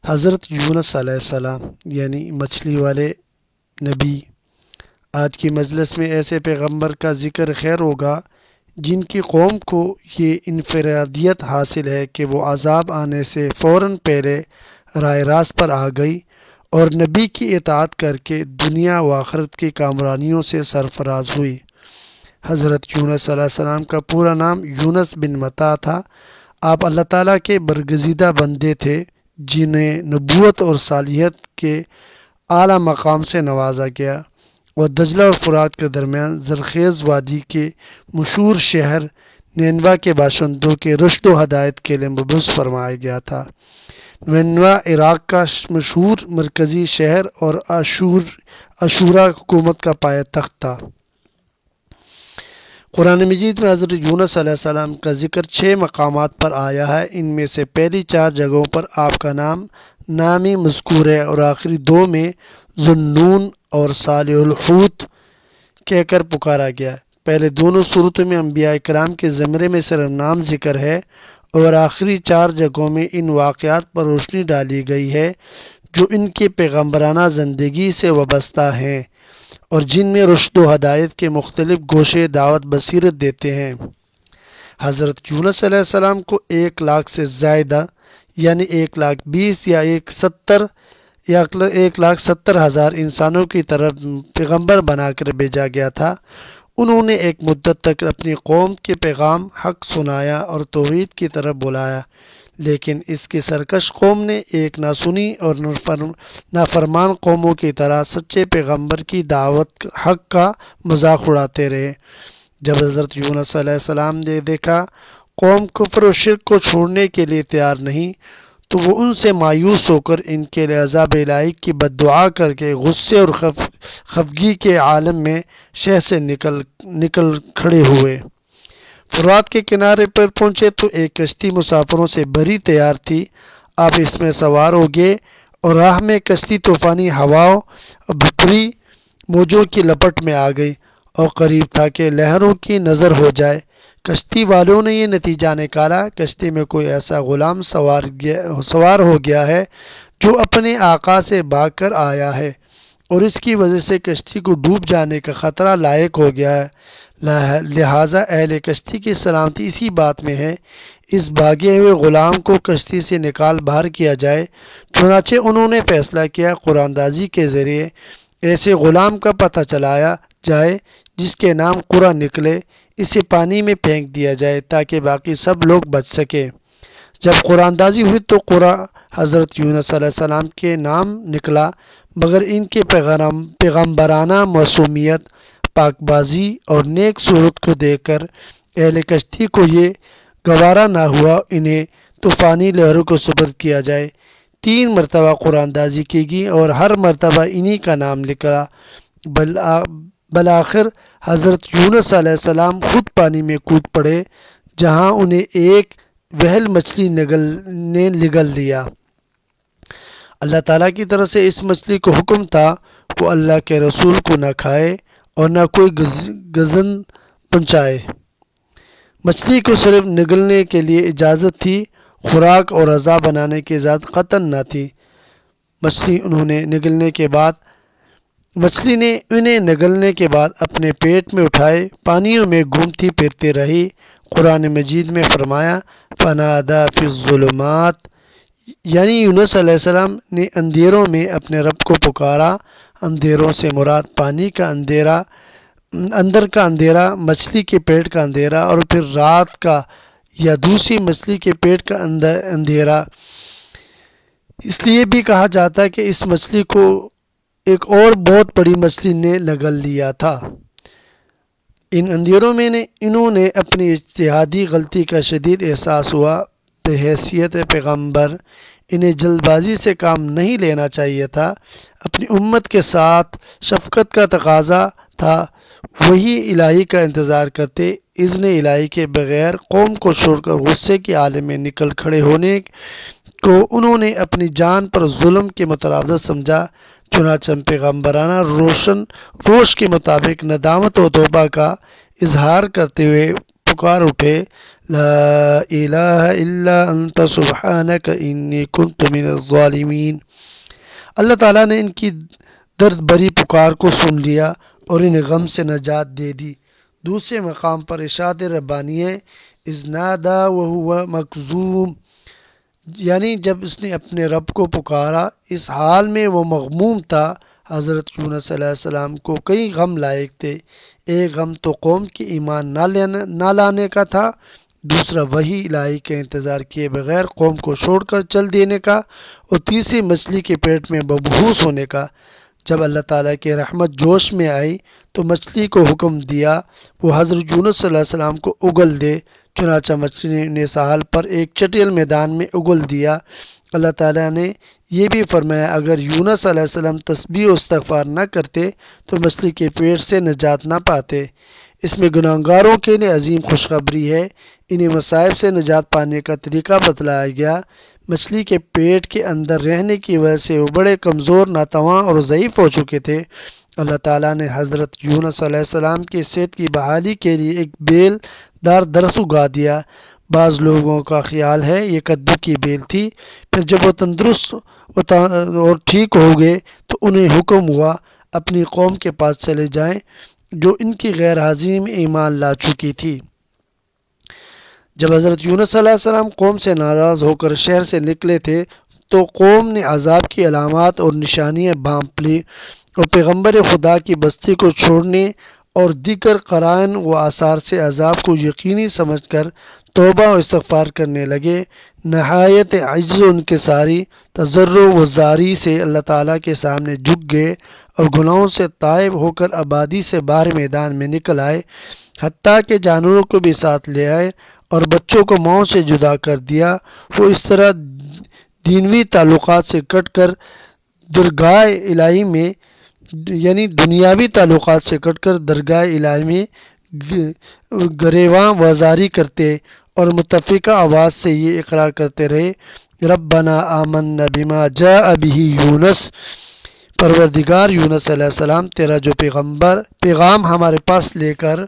حضرت یونس علیہ السلام یعنی مچھلی والے نبی۔ آج کی مجلس میں ایسے پیغمبر کا ذکر خیر ہوگا جن کی قوم کو یہ انفرادیت حاصل ہے کہ وہ عذاب آنے سے فوراً پہلے راہ راست پر آ گئی اور نبی کی اطاعت کر کے دنیا و آخرت کی کامرانیوں سے سرفراز ہوئی۔ حضرت یونس علیہ السلام کا پورا نام یونس بن متی تھا۔ آپ اللہ تعالیٰ کے برگزیدہ بندے تھے جنہیں نبوت اور صالحیت کے اعلیٰ مقام سے نوازا گیا اور دجلہ اور فرات کے درمیان زرخیز وادی کے مشہور شہر نینوا کے باشندوں کے رشد و ہدایت کے لیے مبعوث فرمایا گیا تھا۔ نینوا عراق کا مشہور مرکزی شہر اور اشورا حکومت کا پایہ تخت تھا۔ قرآن مجید میں حضرت یونس علیہ السلام کا ذکر 6 مقامات پر آیا ہے۔ ان میں سے پہلی 4 جگہوں پر آپ کا نام ہی مذکور ہے اور آخری 2 میں ذُو-النُّون اور صالح الحوت کہہ کر پکارا گیا ہے۔ پہلے دونوں صورتوں میں انبیاء کرام کے زمرے میں صرف نام ذکر ہے اور آخری 4 جگہوں میں ان واقعات پر روشنی ڈالی گئی ہے جو ان کی پیغمبرانہ زندگی سے وابستہ ہیں اور جن میں رشد و ہدایت کے مختلف گوشے دعوت بصیرت دیتے ہیں۔ حضرت یونس علیہ السلام کو 1 لاکھ سے زائدہ یعنی 1,20,000 یا 1,70,000 انسانوں کی طرف پیغمبر بنا کر بھیجا گیا تھا۔ انہوں نے ایک مدت تک اپنی قوم کے پیغام حق سنایا اور توحید کی طرف بلایا، لیکن اس کی سرکش قوم نے ایک ناسنی اور نافرمان قوموں کی طرح سچے پیغمبر کی دعوت حق کا مذاق اڑاتے رہے۔ جب حضرت یونس علیہ السلام نے دیکھا قوم کفر و شرک کو چھوڑنے کے لیے تیار نہیں تو وہ ان سے مایوس ہو کر ان کے لیے عذاب الہی کی بد دعا کر کے غصے اور خفگی کے عالم میں شہر سے نکل کھڑے ہوئے۔ فرات کے کنارے پر پہنچے تو ایک کشتی مسافروں سے بھری تیار تھی۔ آپ اس میں سوار ہو گئے اور راہ میں کشتی طوفانی ہواؤں اور بھری موجوں کی لپٹ میں آ گئی اور قریب تھا کہ لہروں کی نظر ہو جائے۔ کشتی والوں نے یہ نتیجہ نکالا کشتی میں کوئی ایسا غلام سوار ہو گیا ہے جو اپنے آقا سے بھاگ کر آیا ہے اور اس کی وجہ سے کشتی کو ڈوب جانے کا خطرہ لاحق ہو گیا ہے، لہٰذا اہل کشتی کی سلامتی اسی بات میں ہے اس بھاگے ہوئے غلام کو کشتی سے نکال باہر کیا جائے۔ چنانچہ انہوں نے فیصلہ کیا قرآن اندازی کے ذریعے ایسے غلام کا پتہ چلایا جائے جس کے نام قرہ نکلے، اسے پانی میں پھینک دیا جائے تاکہ باقی سب لوگ بچ سکیں۔ جب قرآن اندازی ہوئی تو قرہ حضرت یونس علیہ السلام کے نام نکلا، مگر ان کے پیغمبرانہ معصومیت، پاک بازی اور نیک صورت کو دیکھ کر اہل کشتی کو یہ گوارا نہ ہوا انہیں طوفانی لہروں کو سپرد کیا جائے۔ 3 مرتبہ قرآن اندازی کی گئی اور ہر مرتبہ انہی کا نام نکلا۔ بالآخر حضرت یونس علیہ السلام خود پانی میں کود پڑے جہاں انہیں ایک وہل مچھلی نے نگل لیا۔ اللہ تعالیٰ کی طرف سے اس مچھلی کو حکم تھا وہ اللہ کے رسول کو نہ کھائے اور نہ کوئی گزن پہنچائے۔ مچھلی کو صرف نگلنے کے لیے اجازت تھی، خوراک اور غذا بنانے کی اجازت قطعاً نہ تھی۔ مچھلی نے انہیں نگلنے کے بعد اپنے پیٹ میں اٹھائے پانیوں میں گھومتی پھرتی رہی۔ قرآن مجید میں فرمایا فنادیٰ فی الظلمات، یعنی یونس علیہ السلام نے اندھیروں میں اپنے رب کو پکارا۔ اندھیروں سے مراد پانی کا اندر کا اندھیرا، مچھلی کے پیٹ کا اندھیرا اور پھر رات کا یا دوسری مچھلی کے پیٹ کا اندھیرا۔ اس لیے بھی کہا جاتا ہے کہ اس مچھلی کو ایک اور بہت بڑی مچھلی نے نگل لیا تھا۔ ان اندھیروں میں انہوں نے اپنی اجتہادی غلطی کا شدید احساس ہوا۔ بحیثیت پیغمبر انہیں جلد بازی سے کام نہیں لینا چاہیے تھا۔ اپنی امت کے ساتھ شفقت کا تقاضا تھا، وہی الہی کا انتظار کرتے۔ اذن الہی کے بغیر قوم کو چھوڑ کر غصے کے عالم میں نکل کھڑے ہونے کو انہوں نے اپنی جان پر ظلم کے مترادف سمجھا۔ چنانچہ پیغمبرانہ روش کے مطابق ندامت و توبہ کا اظہار کرتے ہوئے پکار اٹھے لا الہ الا انت سبحانک انی کنت من الظالمین۔ اللہ تعالیٰ نے ان کی درد بری پکار کو سن لیا اور انہیں غم سے نجات دے دی۔ دوسرے مقام پر ارشاد ربانی ہے، اذ نادا وہو مکظوم، یعنی جب اس نے اپنے رب کو پکارا اس حال میں وہ مغموم تھا۔ حضرت یونس علیہ السلام کو کئی غم لائق تھے۔ ایک غم تو قوم کی ایمان نہ لانے کا تھا، دوسرا وحی الہی کا انتظار کیے بغیر قوم کو چھوڑ کر چل دینے کا، اور تیسری مچھلی کے پیٹ میں مبعوث ہونے کا۔ جب اللہ تعالیٰ کی رحمت جوش میں آئی تو مچھلی کو حکم دیا وہ حضرت یونس صلی اللہ علیہ وسلم کو اگل دے، چنانچہ مچھلی نے ساحل پر ایک چٹیل میدان میں اگل دیا۔ اللہ تعالیٰ نے یہ بھی فرمایا اگر یونس علیہ السلام تسبیح و استغفار نہ کرتے تو مچھلی کے پیٹ سے نجات نہ پاتے۔ اس میں گناہگاروں کے لیے عظیم خوشخبری ہے۔ انہیں مصائب سے نجات پانے کا طریقہ بتلایا گیا۔ مچھلی کے پیٹ کے اندر رہنے کی وجہ سے وہ بڑے کمزور، ناتواں اور ضعیف ہو چکے تھے۔ اللہ تعالیٰ نے حضرت یونس علیہ السلام کی صحت کی بحالی کے لیے ایک بیل دار درخت اگا دیا۔ بعض لوگوں کا خیال ہے یہ کدو کی بیل تھی۔ پھر جب وہ تندرست اور ٹھیک ہو گئے تو انہیں حکم ہوا اپنی قوم کے پاس چلے جائیں جو ان کی غیر حاضری میں ایمان لا چکی تھی۔ جب حضرت یونس علیہ السلام قوم سے ناراض ہو کر شہر سے نکلے تھے تو قوم نے عذاب کی علامات اور نشانیاں بھانپ لی اور پیغمبر خدا کی بستی کو چھوڑنے اور دیگر قرائن و آثار سے عذاب کو یقینی سمجھ کر توبہ و استغفار کرنے لگے۔ نہایت عجز و انکساری، تضرع و زاری سے اللہ تعالیٰ کے سامنے جھک گئے اور گناہوں سے تائب ہو کر آبادی سے باہر میدان میں نکل آئے، حتیٰ کہ جانوروں کو بھی ساتھ لے آئے اور بچوں کو ماؤں سے جدا کر دیا۔ وہ اس طرح دینوی تعلقات سے کٹ کر درگاہ الہی میں دنیاوی تعلقات سے کٹ کر درگاہ الہی میں گریواں وازاری کرتے اور متفقہ آواز سے یہ اقرار کرتے رہے، ربنا آمنا بما جاء به یونس، پروردگار یونس علیہ السلام تیرا جو پیغام ہمارے پاس لے کر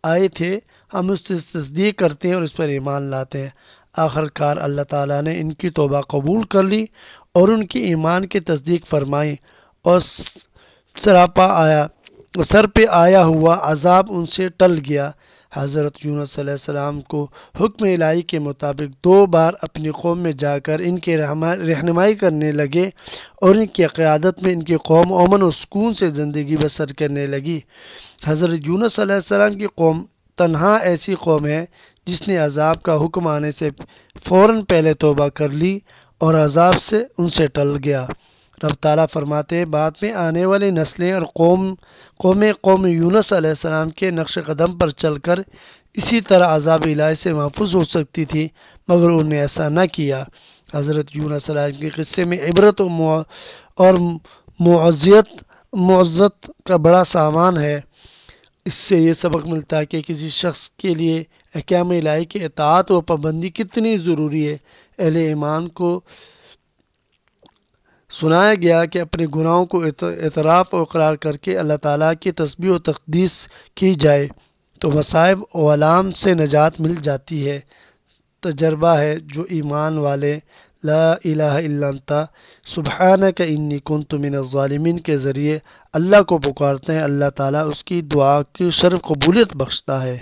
آئے تھے ہم اس کی تصدیق کرتے ہیں اور اس پر ایمان لاتے ہیں۔ آخر کار اللہ تعالیٰ نے ان کی توبہ قبول کر لی اور ان کی ایمان کی تصدیق فرمائی اور سر پہ آیا ہوا عذاب ان سے ٹل گیا۔ حضرت یونس علیہ السلام کو حکم الہی کے مطابق 2 بار اپنی قوم میں جا کر ان کی رہنمائی کرنے لگے اور ان کی قیادت میں ان کی قوم امن و سکون سے زندگی بسر کرنے لگی۔ حضرت یونس علیہ السلام کی قوم تنہا ایسی قوم ہے جس نے عذاب کا حکم آنے سے فوراً پہلے توبہ کر لی اور عذاب سے ان سے ٹل گیا۔ رب تعالیٰ فرماتے ہیں بعد میں آنے والی نسلیں اور قوم یونس علیہ السلام کے نقش قدم پر چل کر اسی طرح عذاب الہی سے محفوظ ہو سکتی تھی، مگر انہوں نے ایسا نہ کیا۔ حضرت یونس علیہ السلام کے قصے میں عبرت اور معزت کا بڑا سامان ہے۔ اس سے یہ سبق ملتا ہے کہ کسی شخص کے لیے احکام الہی کی اطاعت و پابندی کتنی ضروری ہے۔ اہل ایمان کو سنایا گیا کہ اپنے گناہوں کو اعتراف و اقرار کر کے اللہ تعالیٰ کی تسبیح و تقدیس کی جائے تو مصائب و آلام سے نجات مل جاتی ہے۔ تجربہ ہے جو ایمان والے لا الہ الا انت سبحانک انی کنت من الظالمین کے ذریعے اللہ کو پکارتے ہیں، اللہ تعالیٰ اس کی دعا کی شرف قبولیت بخشتا ہے۔